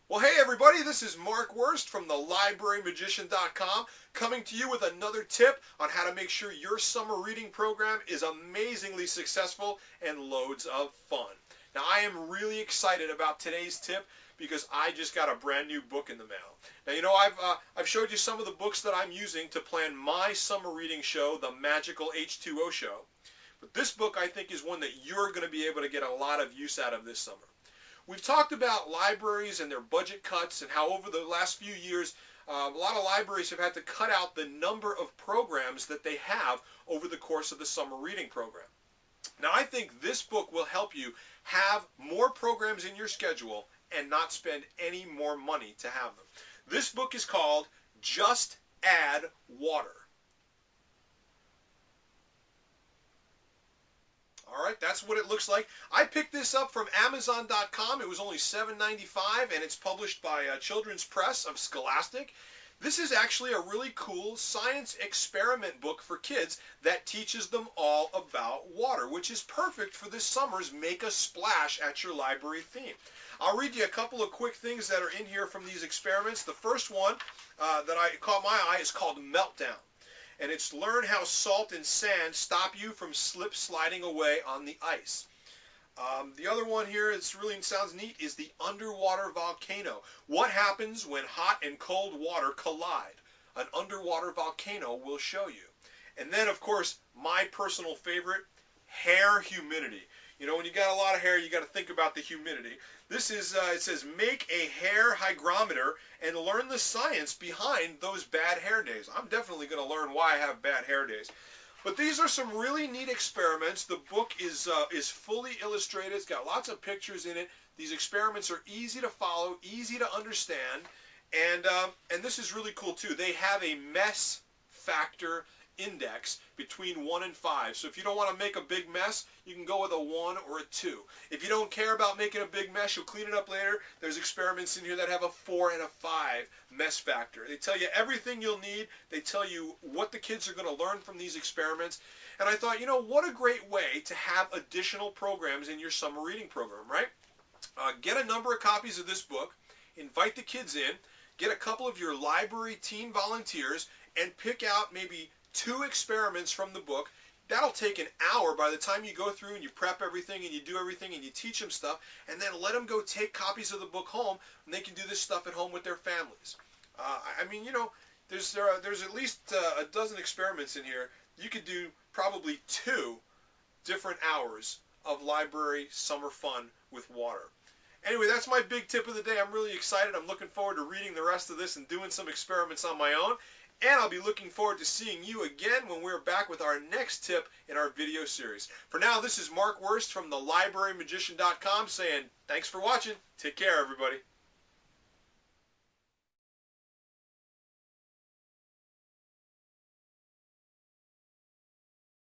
Well, hey everybody, this is Mark Wurst from thelibrarymagician.com coming to you with another tip on how to make sure your summer reading program is amazingly successful and loads of fun. Now, I am really excited about today's tip because I just got a brand new book in the mail. Now, I've showed you some of the books that I'm using to plan my summer reading show, The Magical H2O Show. But this book, I think, is one that you're going to be able to get a lot of use out of this summer. We've talked about libraries and their budget cuts and how over the last few years a lot of libraries have had to cut out the number of programs that they have over the course of the summer reading program. Now, I think this book will help you have more programs in your schedule and not spend any more money to have them. This book is called Just Add Water. All right, that's what it looks like. I picked this up from Amazon.com. It was only $7.95, and it's published by Children's Press of Scholastic. This is actually a really cool science experiment book for kids that teaches them all about water, which is perfect for this summer's Make a Splash at Your Library theme. I'll read you a couple of quick things that are in here from these experiments. The first one that caught my eye is called Meltdown. And it's learn how salt and sand stop you from slip sliding away on the ice. The other one here, it really sounds neat, is the underwater volcano. What happens when hot and cold water collide? An underwater volcano will show you. And then, of course, my personal favorite, hair humidity. You know, when you got a lot of hair, you got to think about the humidity. This is, it says, make a hair hygrometer and learn the science behind those bad hair days. I'm definitely going to learn why I have bad hair days. But these are some really neat experiments. The book is fully illustrated. It's got lots of pictures in it. These experiments are easy to follow, easy to understand, and this is really cool too. They have a mess factor index between 1 and 5. So if you don't want to make a big mess, you can go with a 1 or a 2. If you don't care about making a big mess, you'll clean it up later. There's experiments in here that have a 4 and a 5 mess factor. They tell you everything you'll need. They tell you what the kids are going to learn from these experiments. And I thought, you know, what a great way to have additional programs in your summer reading program, right? Get a number of copies of this book, invite the kids in, get a couple of your library teen volunteers, and pick out maybe 2 experiments from the book. That'll take an hour by the time you go through and you prep everything and you do everything and you teach them stuff, and then let them go take copies of the book home, and they can do this stuff at home with their families. I mean, you know, there's at least a dozen experiments in here. You could do probably 2 different hours of library summer fun with water. Anyway, that's my big tip of the day. I'm really excited. I'm looking forward to reading the rest of this and doing some experiments on my own. And I'll be looking forward to seeing you again when we're back with our next tip in our video series. For now, this is Mark Wurst from thelibrarymagician.com saying thanks for watching. Take care, everybody.